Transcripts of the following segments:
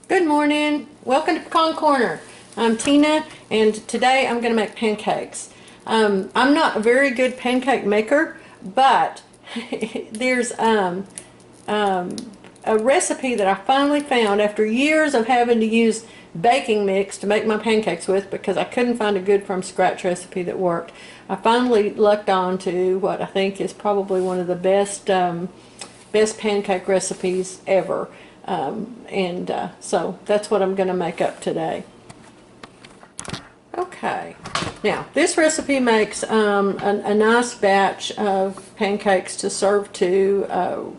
Good morning. Welcome to Pecan Corner. I'm Tina, and today I'm going to make pancakes. I'm not a very good pancake maker, but there's a recipe that I finally found after years of having to use baking mix to make my pancakes with because I couldn't find a good from scratch recipe that worked. I finally lucked on to what I think is probably one of the best pancake recipes ever. So that's what I'm going to make up today. Okay, now this recipe makes a nice batch of pancakes to serve to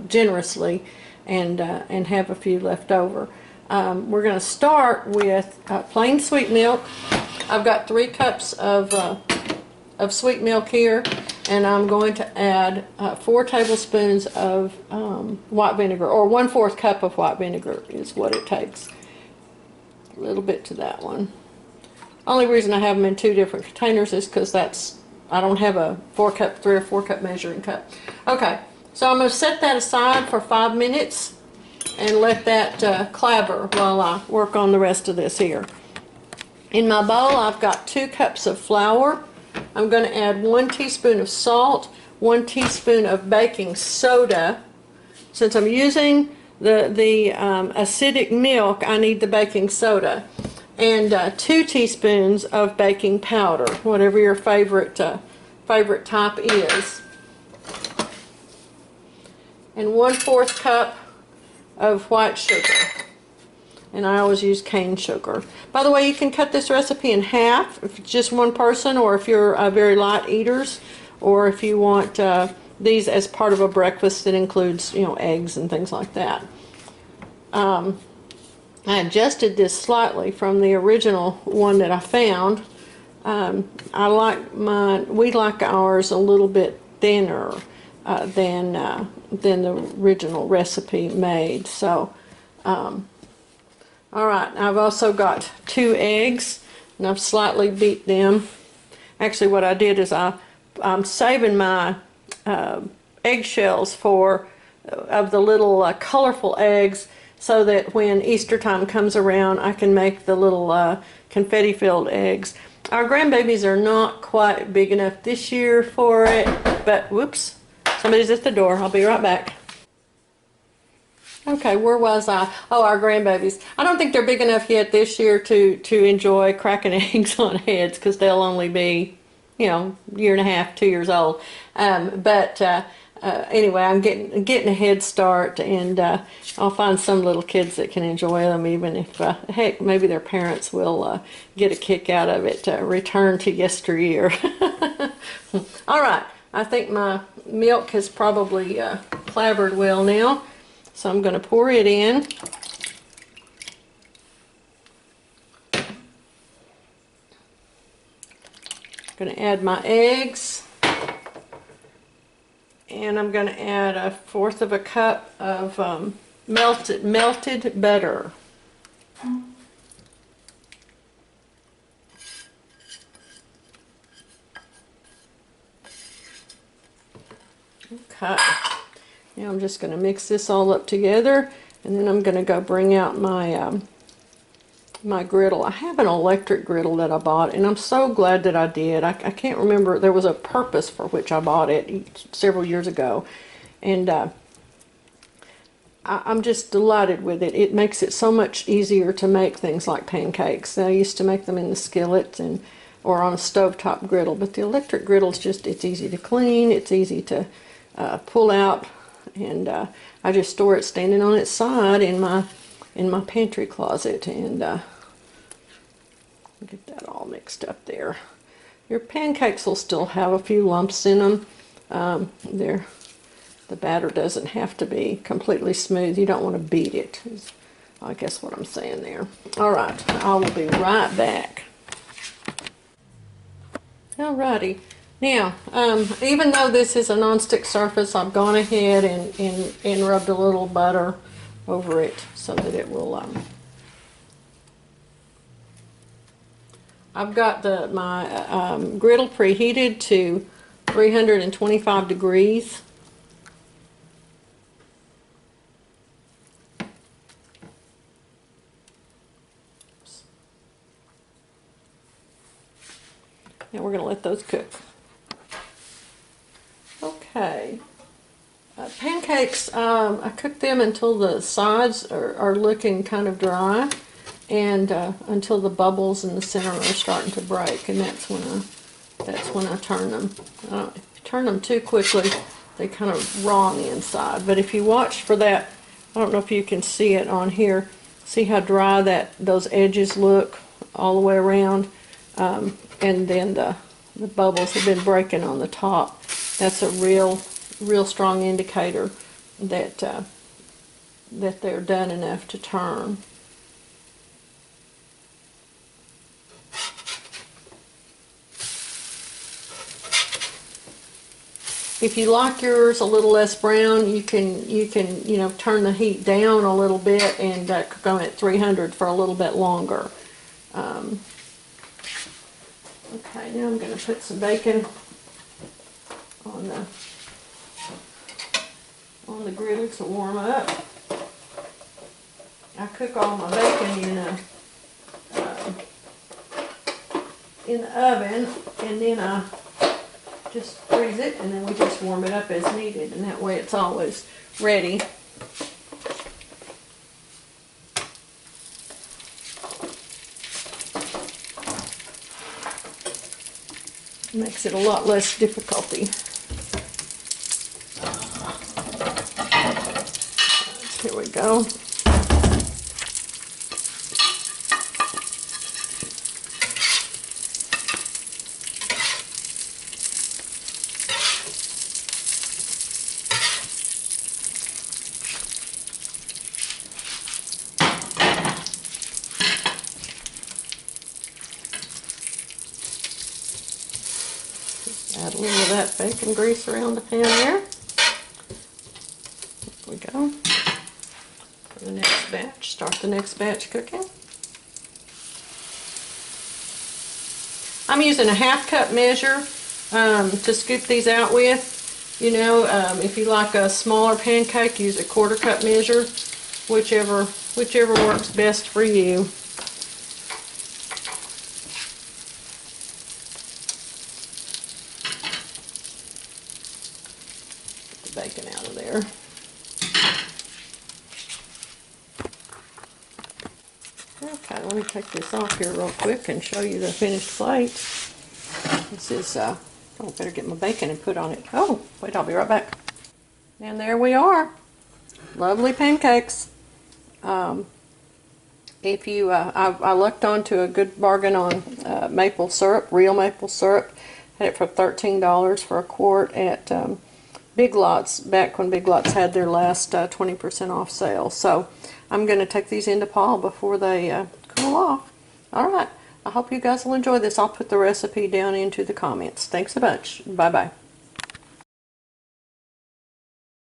generously and have a few left over. We're going to start with plain sweet milk. I've got 3 cups of sweet milk here, and I'm going to add 4 tablespoons of white vinegar, or 1/4 cup of white vinegar is what it takes. A little bit to that one. Only reason I have them in 2 different containers is because I don't have a 3 or 4 cup measuring cup. Okay, so I'm going to set that aside for 5 minutes and let that clabber while I work on the rest of this here. In my bowl I've got 2 cups of flour. I'm going to add 1 teaspoon of salt, 1 teaspoon of baking soda. Since I'm using the acidic milk, I need the baking soda. And 2 teaspoons of baking powder, whatever your favorite type is. And 1/4 cup of white sugar. And I always use cane sugar. By the way, you can cut this recipe in half if it's just one person, or if you're very light eaters, or if you want these as part of a breakfast that includes, eggs and things like that. I adjusted this slightly from the original one that I found. We like ours a little bit thinner than the original recipe made. So. Alright, I've also got 2 eggs, and I've slightly beat them. Actually, what I did is I'm saving my eggshells of the little colorful eggs, so that when Easter time comes around I can make the little confetti-filled eggs. Our grandbabies are not quite big enough this year for it, but whoops, somebody's at the door. I'll be right back. Okay, where was I? Oh, our grandbabies. I don't think they're big enough yet this year to enjoy cracking eggs on heads, because they'll only be, year and a half, 2 years old. Anyway, I'm getting a head start, and I'll find some little kids that can enjoy them, even if, heck, maybe their parents will get a kick out of it. Return to yesteryear. All right, I think my milk has probably clabbered well now. So I'm going to pour it in. I'm going to add my eggs. And I'm going to add 1/4 cup of melted butter. Okay. Now I'm just going to mix this all up together, and then I'm going to go bring out my my griddle. I have an electric griddle that I bought, and I'm so glad that I did. I can't remember, there was a purpose for which I bought it several years ago, and I'm just delighted with it. It makes it so much easier to make things like pancakes. I used to make them in the skillet or on a stovetop griddle, but the electric griddle is it's easy to clean, it's easy to pull out. And I just store it standing on its side in my pantry closet, and get that all mixed up there. Your pancakes will still have a few lumps in them. The batter doesn't have to be completely smooth. You don't want to beat it, is I guess what I'm saying there. All right, I will be right back. Alrighty. Now, even though this is a non-stick surface, I've gone ahead and rubbed a little butter over it so that it will, I've got my griddle preheated to 325 degrees. And we're going to let those cook. Okay. Pancakes, I cook them until the sides are looking kind of dry, and until the bubbles in the center are starting to break, and that's when I turn them. If you turn them too quickly, they kind of raw on the inside. But if you watch for that, I don't know if you can see it on here. See how dry those edges look all the way around, and then the bubbles have been breaking on the top. That's a real strong indicator that that they're done enough to turn. If you like yours a little less brown, you can turn the heat down a little bit and cook them at 300 for a little bit longer. Okay, now I'm going to put some bacon on the griddle to warm up. I cook all my bacon in the oven, and then I just freeze it, and then we just warm it up as needed, and that way it's always ready. Makes it a lot less difficulty. Here we go. Add a little of that bacon grease around the pan there. There we go. For the next batch, start the next batch cooking. I'm using a 1/2 cup measure to scoop these out with. If you like a smaller pancake, use a 1/4 cup measure, whichever works best for you. Bacon out of there. Okay, let me take this off here real quick and show you the finished plate. This is, oh, better get my bacon and put on it. Oh, wait, I'll be right back. And there we are. Lovely pancakes. If you, I lucked onto a good bargain on maple syrup, real maple syrup. Had it for $13 for a quart at Big Lots, back when Big Lots had their last 20% off sale. So I'm going to take these into Paul before they cool off. Alright, I hope you guys will enjoy this. I'll put the recipe down into the comments. Thanks a bunch. Bye-bye.